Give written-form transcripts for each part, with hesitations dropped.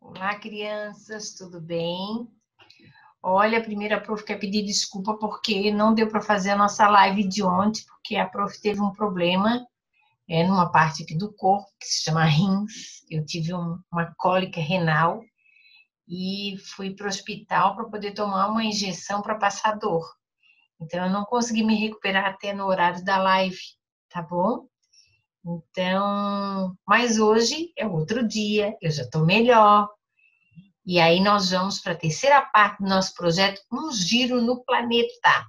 Olá, crianças, tudo bem? Olha, a primeira prof quer pedir desculpa porque não deu para fazer a nossa live de ontem, porque a prof teve um problema numa parte aqui do corpo, que se chama rins. Eu tive uma cólica renal e fui para o hospital para poder tomar uma injeção para passar dor. Então, eu não consegui me recuperar até no horário da live, tá bom? Então, mas hoje é outro dia, eu já estou melhor. E aí nós vamos para a terceira parte do nosso projeto, Um Giro no Planeta,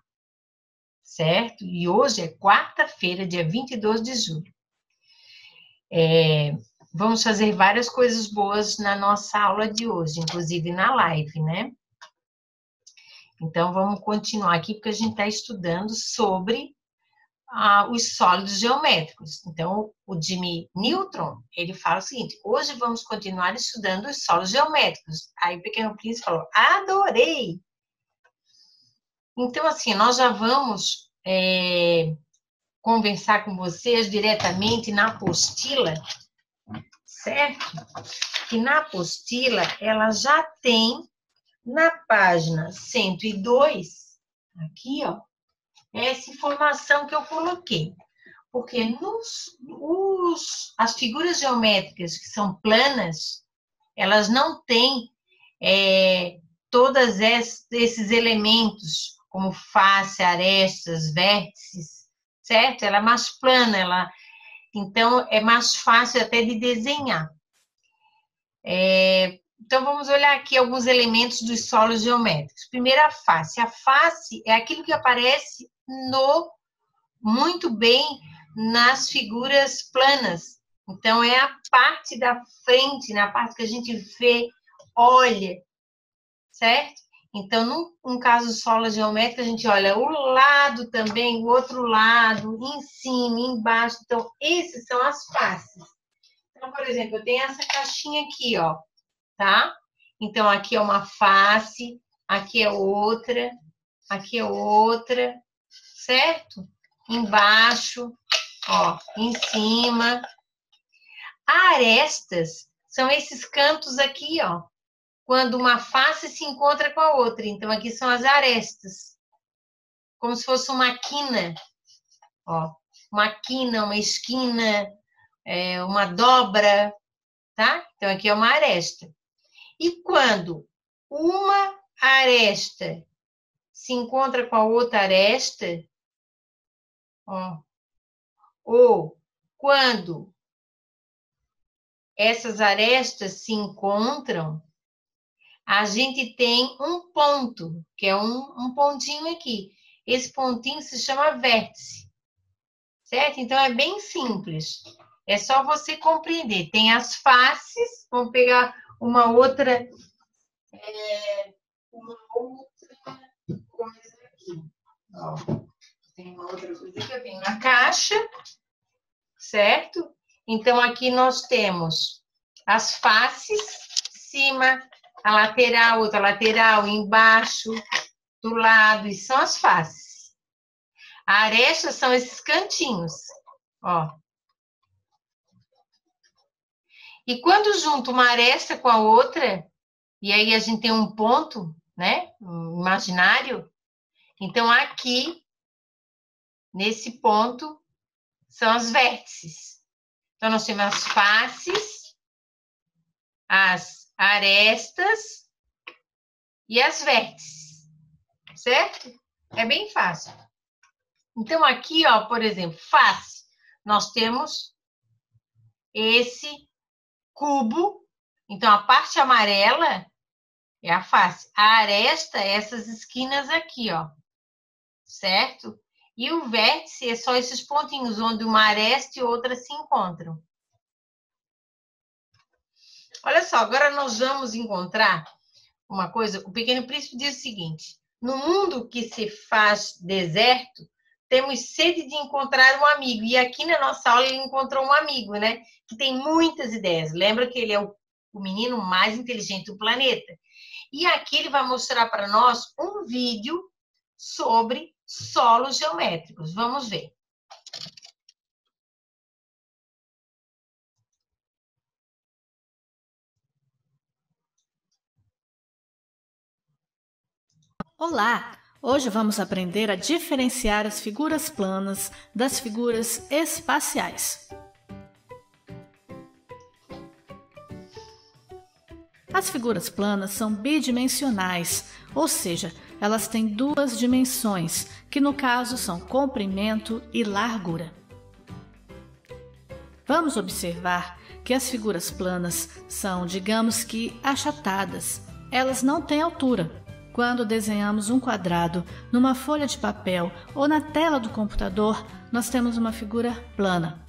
certo? E hoje é quarta-feira, dia 22 de julho. Vamos fazer várias coisas boas na nossa aula de hoje, inclusive na live, né? Então, vamos continuar aqui, porque a gente está estudando sobre os sólidos geométricos. Então, o Jimmy Neutron, ele fala o seguinte: hoje vamos continuar estudando os sólidos geométricos. Aí o Pequeno Príncipe falou: adorei! Então, assim, nós já vamos conversar com vocês diretamente na apostila, certo? Que na apostila, ela já tem na página 102, aqui, ó, essa informação que eu coloquei. Porque as figuras geométricas que são planas, elas não têm todos esses elementos, como face, arestas, vértices, certo? Ela é mais plana, então é mais fácil até de desenhar. Então, vamos olhar aqui alguns elementos dos solos geométricos. Primeiro, a face. A face é aquilo que aparece muito bem nas figuras planas. Então, é a parte da frente, na parte que a gente vê, olha, certo? Então, num caso solo geométrico, a gente olha o lado também, o outro lado, em cima, embaixo. Então, esses são as faces. Então, por exemplo, eu tenho essa caixinha aqui, ó, tá? Então, aqui é uma face, aqui é outra, certo? Embaixo, ó, em cima. Arestas são esses cantos aqui, ó, quando uma face se encontra com a outra. Então, aqui são as arestas, como se fosse uma quina, ó, uma quina, uma esquina, uma dobra, tá? Então, aqui é uma aresta. E quando uma aresta se encontra com a outra aresta, ó, ou quando essas arestas se encontram, a gente tem um ponto, que é um pontinho aqui. Esse pontinho se chama vértice, certo? Então, é bem simples. É só você compreender. Tem as faces, vamos pegar uma outra coisa aqui. Ó, tem uma outra coisa que eu tenho na caixa, certo? Então, aqui nós temos as faces, cima, a lateral, outra lateral, embaixo, do lado, e são as faces. A aresta são esses cantinhos, ó. E quando junto uma aresta com a outra, e aí a gente tem um ponto, né, um imaginário, então aqui, nesse ponto, são as vértices. Então, nós temos as faces, as arestas e as vértices, certo? É bem fácil. Então, aqui, ó, por exemplo, face, nós temos esse cubo. Então, a parte amarela é a face. A aresta é essas esquinas aqui, ó, certo? E o vértice é só esses pontinhos onde uma aresta e outra se encontram. Olha só, agora nós vamos encontrar uma coisa. O Pequeno Príncipe diz o seguinte: no mundo que se faz deserto, temos sede de encontrar um amigo. E aqui na nossa aula ele encontrou um amigo, né? Que tem muitas ideias. Lembra que ele é o menino mais inteligente do planeta. E aqui ele vai mostrar para nós um vídeo sobre solos geométricos. Vamos ver. Olá! Hoje vamos aprender a diferenciar as figuras planas das figuras espaciais. As figuras planas são bidimensionais, ou seja, elas têm duas dimensões, que no caso são comprimento e largura. Vamos observar que as figuras planas são, digamos que, achatadas. Elas não têm altura. Quando desenhamos um quadrado numa folha de papel ou na tela do computador, nós temos uma figura plana.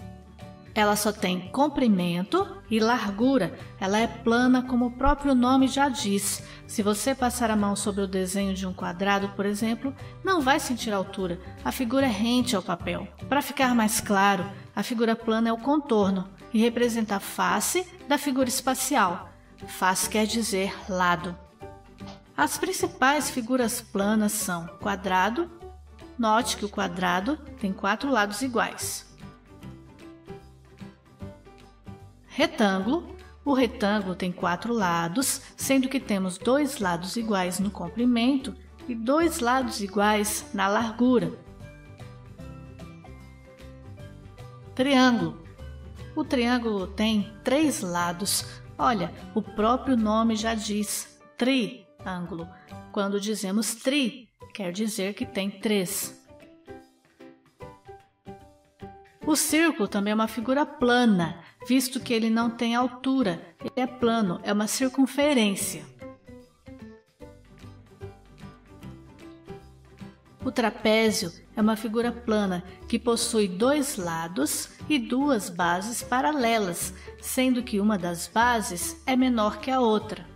Ela só tem comprimento e largura. Ela é plana, como o próprio nome já diz. Se você passar a mão sobre o desenho de um quadrado, por exemplo, não vai sentir altura. A figura é rente ao papel. Para ficar mais claro, a figura plana é o contorno e representa a face da figura espacial. Face quer dizer lado. As principais figuras planas são quadrado. Note que o quadrado tem 4 lados iguais. Retângulo. O retângulo tem 4 lados, sendo que temos 2 lados iguais no comprimento e 2 lados iguais na largura. Triângulo. O triângulo tem 3 lados. Olha, o próprio nome já diz triângulo. Quando dizemos tri, quer dizer que tem 3. O círculo também é uma figura plana, visto que ele não tem altura. Ele é plano, é uma circunferência. O trapézio é uma figura plana que possui 2 lados e 2 bases paralelas, sendo que uma das bases é menor que a outra.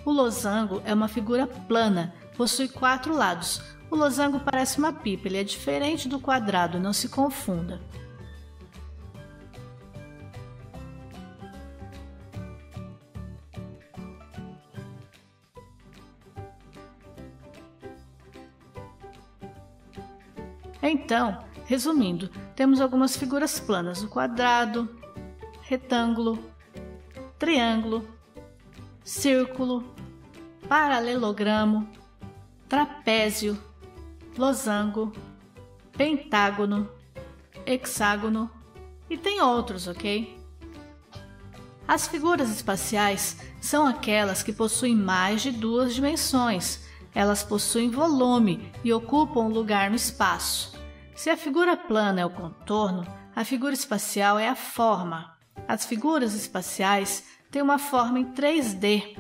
O losango é uma figura plana, possui 4 lados. O losango parece uma pipa, ele é diferente do quadrado, não se confunda. Então, resumindo, temos algumas figuras planas: o quadrado, retângulo, triângulo, círculo, paralelogramo, trapézio, losango, pentágono, hexágono e tem outros, ok? As figuras espaciais são aquelas que possuem mais de 2 dimensões. Elas possuem volume e ocupam um lugar no espaço. Se a figura plana é o contorno, a figura espacial é a forma. As figuras espaciais têm uma forma em 3D.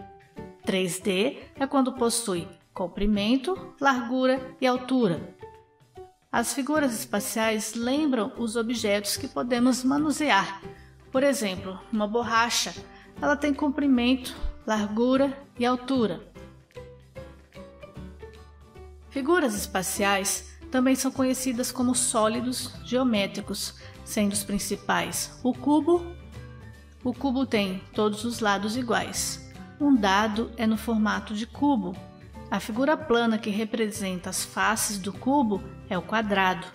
3D é quando possui comprimento, largura e altura. As figuras espaciais lembram os objetos que podemos manusear. Por exemplo, uma borracha, ela tem comprimento, largura e altura. Figuras espaciais também são conhecidas como sólidos geométricos, sendo os principais o cubo. O cubo tem todos os lados iguais. Um dado é no formato de cubo. A figura plana que representa as faces do cubo é o quadrado.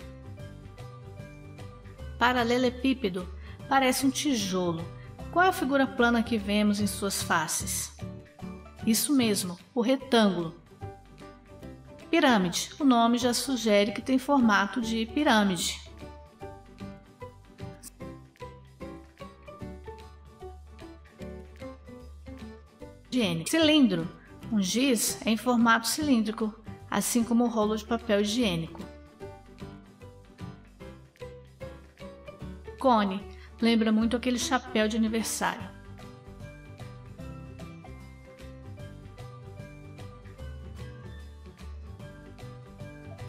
Paralelepípedo parece um tijolo. Qual é a figura plana que vemos em suas faces? Isso mesmo, o retângulo. Pirâmide. O nome já sugere que tem formato de pirâmide. Cilindro. Um giz é em formato cilíndrico, assim como o rolo de papel higiênico. Cone. Lembra muito aquele chapéu de aniversário.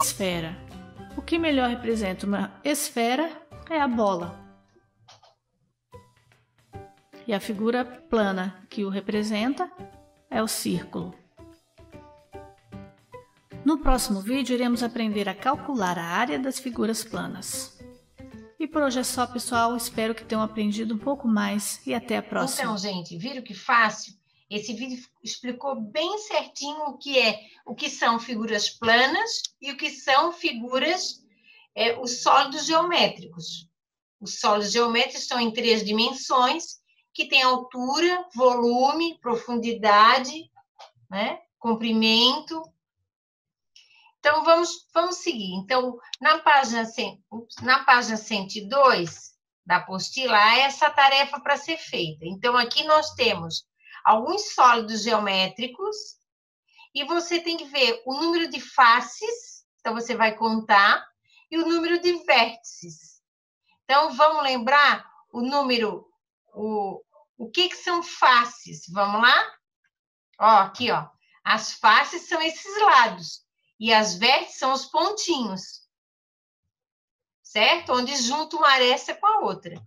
Esfera. O que melhor representa uma esfera é a bola. E a figura plana que o representa é o círculo. No próximo vídeo, iremos aprender a calcular a área das figuras planas. E por hoje é só, pessoal. Espero que tenham aprendido um pouco mais e até a próxima. Então, gente, viram que fácil? Esse vídeo explicou bem certinho o que são figuras planas e o que são figuras, os sólidos geométricos. Os sólidos geométricos estão em 3 dimensões, que tem altura, volume, profundidade, né? Comprimento. Então, vamos seguir. Então, na página 102 da apostila, há essa tarefa para ser feita. Então, aqui nós temos alguns sólidos geométricos e você tem que ver o número de faces, então você vai contar, e o número de vértices. Então, vamos lembrar o número, o que são faces? Vamos lá? Ó, aqui, ó. As faces são esses lados. E as vértices são os pontinhos. Certo? Onde junta uma aresta com a outra.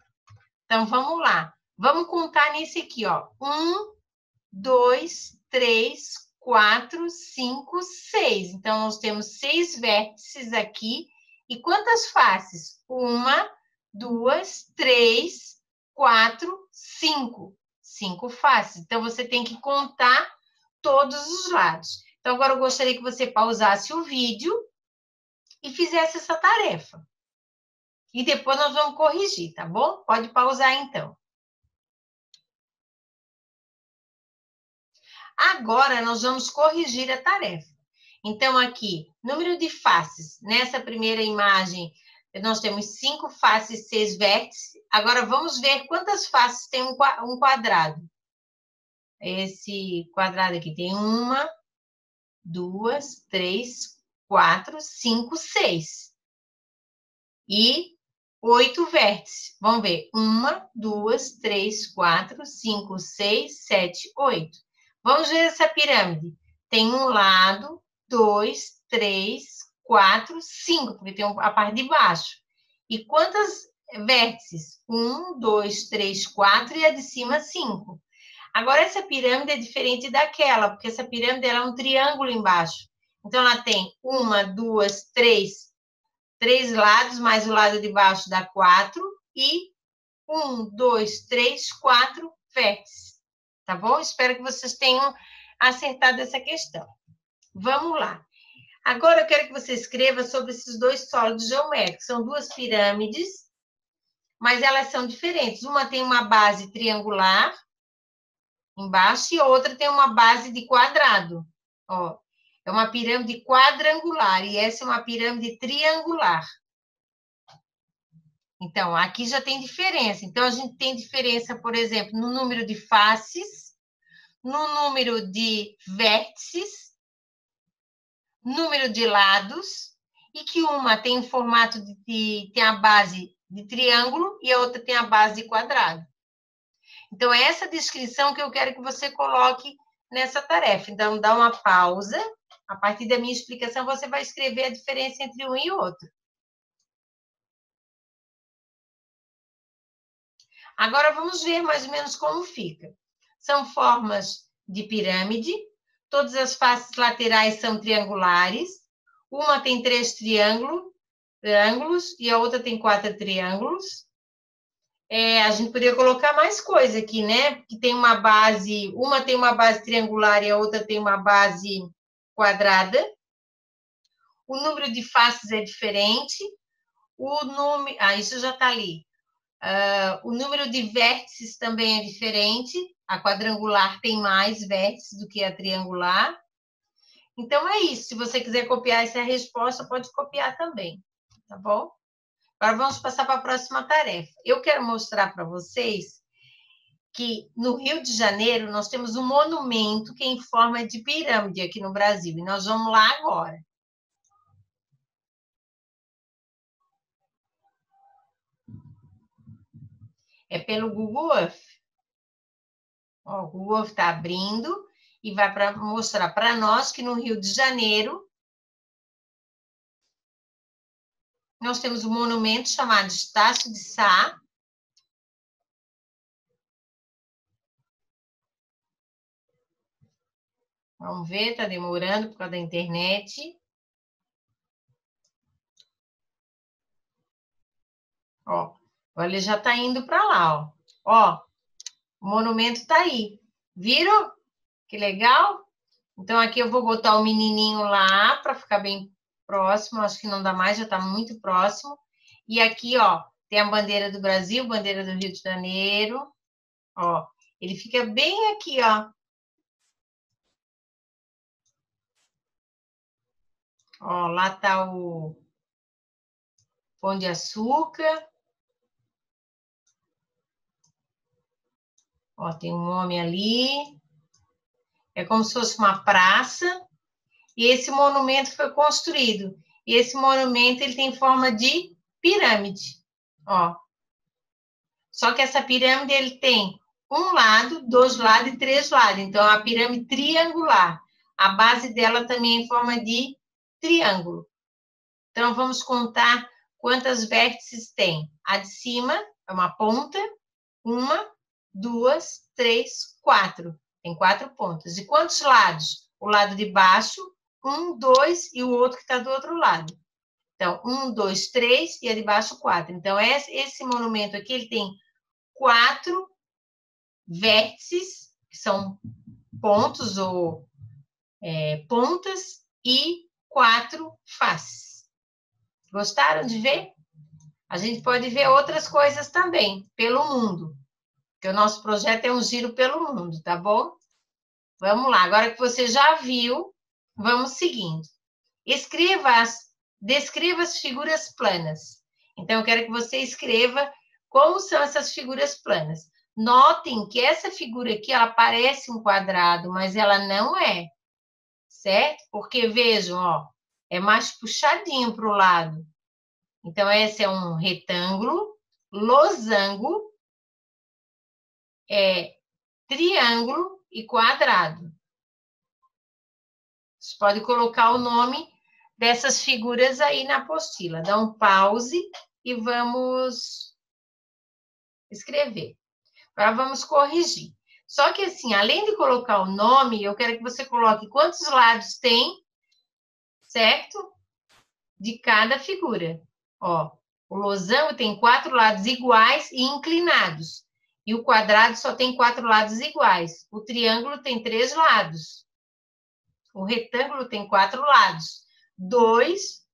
Então, vamos lá. Vamos contar nesse aqui, ó. 1, 2, 3, 4, 5, 6. Então, nós temos 6 vértices aqui. E quantas faces? 1, 2, 3, 4, 5. 5 faces. Então, você tem que contar todos os lados. Então, agora eu gostaria que você pausasse o vídeo e fizesse essa tarefa. E depois nós vamos corrigir, tá bom? Pode pausar, então. Agora, nós vamos corrigir a tarefa. Então, aqui, número de faces. Nessa primeira imagem, nós temos 5 faces, 6 vértices. Agora, vamos ver quantas faces tem um quadrado. Esse quadrado aqui tem 1, 2, 3, 4, 5, 6. E 8 vértices. Vamos ver. 1, 2, 3, 4, 5, 6, 7, 8. Vamos ver essa pirâmide. Tem um lado, 2, 3, 4, 5, porque tem a parte de baixo. E quantas vértices? 1, 2, 3, 4 e a de cima 5. Agora, essa pirâmide é diferente daquela, porque essa pirâmide ela é um triângulo embaixo. Então, ela tem 1, 2, 3 lados, mais o lado de baixo dá 4, e 1, 2, 3, 4 vértices. Tá bom? Espero que vocês tenham acertado essa questão. Vamos lá. Agora, eu quero que você escreva sobre esses dois sólidos geométricos. São duas pirâmides, mas elas são diferentes. Uma tem uma base triangular embaixo e a outra tem uma base de quadrado. Ó, é uma pirâmide quadrangular e essa é uma pirâmide triangular. Então, aqui já tem diferença. Então, a gente tem diferença, por exemplo, no número de faces, no número de vértices, número de lados, e que uma tem o formato tem a base de triângulo e a outra tem a base de quadrado. Então, é essa descrição que eu quero que você coloque nessa tarefa. Então, dá uma pausa. A partir da minha explicação, você vai escrever a diferença entre um e outro. Agora, vamos ver mais ou menos como fica. São formas de pirâmide. Todas as faces laterais são triangulares. Uma tem 3 triângulos e a outra tem 4 triângulos. A gente poderia colocar mais coisa aqui, né? Porque tem uma base triangular e a outra tem uma base quadrada. O número de faces é diferente. Isso já está ali. O número de vértices também é diferente. A quadrangular tem mais vértices do que a triangular. Então, é isso. Se você quiser copiar essa resposta, pode copiar também, tá bom? Agora, vamos passar para a próxima tarefa. Eu quero mostrar para vocês que no Rio de Janeiro nós temos um monumento que é em forma de pirâmide aqui no Brasil. E nós vamos lá agora. É pelo Google Earth. Ó, o Google Earth está abrindo e vai mostrar para nós que no Rio de Janeiro nós temos um monumento chamado Estácio de Sá. Vamos ver, está demorando por causa da internet. Ó, agora ele já está indo para lá, ó. Ó, o monumento está aí. Viram? Que legal? Então, aqui eu vou botar o menininho lá para ficar bem próximo. Acho que não dá mais, já está muito próximo. E aqui, ó, Tem a bandeira do Brasil, bandeira do Rio de Janeiro. Ó, ele fica bem aqui, ó. Ó, lá tá o Pão de Açúcar. Ó, tem um homem ali. É como se fosse uma praça. E esse monumento foi construído. E esse monumento, ele tem forma de pirâmide. Ó. Só que essa pirâmide, ele tem um lado, dois lados e três lados. Então, é uma pirâmide triangular. A base dela também é em forma de triângulo. Então, vamos contar quantas vértices tem. A de cima é uma ponta. Uma, duas, três, quatro. Tem 4 pontas. E quantos lados? O lado de baixo, 1, 2 e o outro que está do outro lado. Então, 1, 2, 3 e a de baixo 4. Então, esse monumento aqui, ele tem 4 vértices, que são pontos ou pontas, e 4 faces. Gostaram de ver? A gente pode ver outras coisas também, pelo mundo. Porque o nosso projeto é um giro pelo mundo, tá bom? Vamos lá, agora que você já viu, vamos seguindo. Descreva as figuras planas. Então, eu quero que você escreva como são essas figuras planas. Notem que essa figura aqui, ela parece um quadrado, mas ela não é, certo? Porque, vejam, ó, é mais puxadinho para o lado. Então, esse é um retângulo, losango, triângulo e quadrado. Você pode colocar o nome dessas figuras aí na apostila. Dá um pause e vamos escrever. Agora vamos corrigir. Só que assim, além de colocar o nome, eu quero que você coloque quantos lados tem, certo? De cada figura. Ó, o losango tem 4 lados iguais e inclinados. E o quadrado só tem 4 lados iguais. O triângulo tem 3 lados. O retângulo tem 4 lados. 2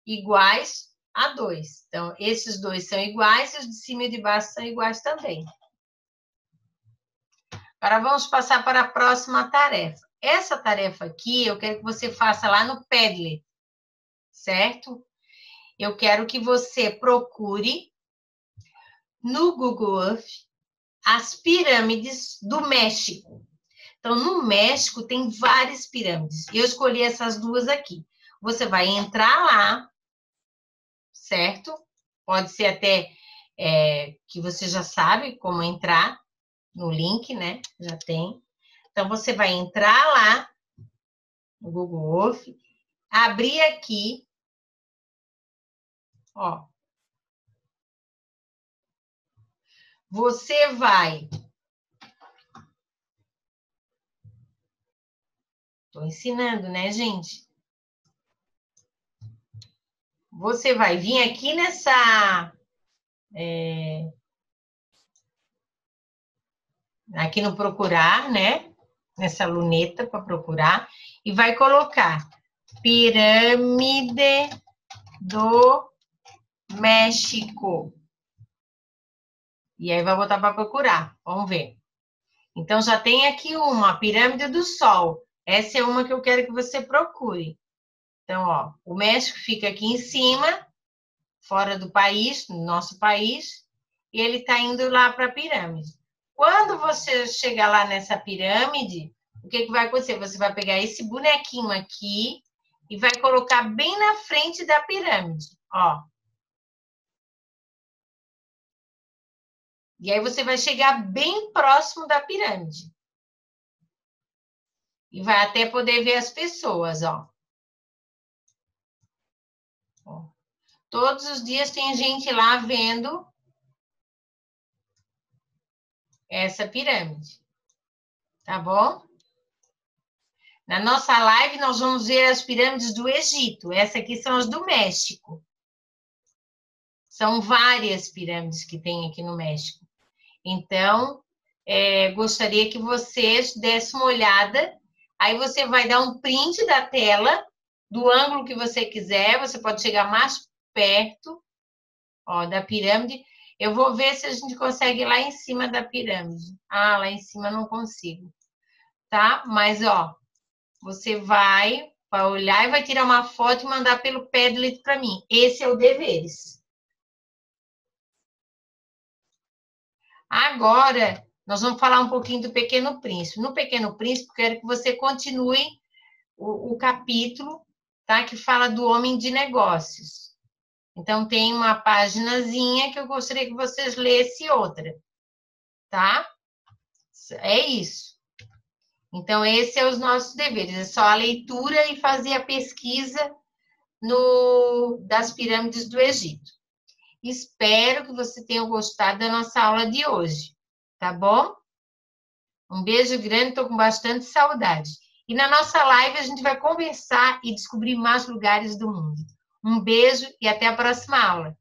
iguais a 2. Então, esses 2 são iguais e os de cima e de baixo são iguais também. Agora, vamos passar para a próxima tarefa. Essa tarefa aqui, eu quero que você faça lá no Padlet, certo? Eu quero que você procure no Google Earth as pirâmides do México. Então, no México tem várias pirâmides. Eu escolhi essas 2 aqui. Você vai entrar lá, certo? Pode ser até que você já sabe como entrar no link, né? Já tem. Então, você vai entrar lá no Google Earth, abrir aqui, ó. Você vai... Estou ensinando, né, gente? Você vai vir aqui nessa... aqui no procurar, né? Nessa luneta para procurar. E vai colocar Pirâmide do México. E aí vai botar para procurar. Vamos ver. Então, já tem aqui uma, a Pirâmide do Sol. Essa é uma que eu quero que você procure. Então, ó, o México fica aqui em cima, fora do país, no nosso país, e ele está indo lá para a pirâmide. Quando você chegar lá nessa pirâmide, o que vai acontecer? Você vai pegar esse bonequinho aqui e vai colocar bem na frente da pirâmide, ó. E aí você vai chegar bem próximo da pirâmide. E vai até poder ver as pessoas, ó. Todos os dias tem gente lá vendo essa pirâmide. Tá bom? Na nossa live, nós vamos ver as pirâmides do Egito. Essa aqui são as do México. São várias pirâmides que tem aqui no México. Então, gostaria que vocês dessem uma olhada. Aí você vai dar um print da tela, do ângulo que você quiser. Você pode chegar mais perto. Ó, da pirâmide. Eu vou ver se a gente consegue ir lá em cima da pirâmide. Ah, lá em cima não consigo. Tá? Mas, ó, você vai olhar e vai tirar uma foto e mandar pelo Padlet para mim. Esse é o deveres. Agora, nós vamos falar um pouquinho do Pequeno Príncipe. No Pequeno Príncipe, quero que você continue o capítulo, tá? Que fala do homem de negócios. Então, tem uma paginazinha que eu gostaria que vocês lessem outra, tá? É isso. Então, esse é os nossos deveres. É só a leitura e fazer a pesquisa das pirâmides do Egito. Espero que você tenha gostado da nossa aula de hoje, tá bom? Um beijo grande, estou com bastante saudade. E na nossa live a gente vai conversar e descobrir mais lugares do mundo. Um beijo e até a próxima aula.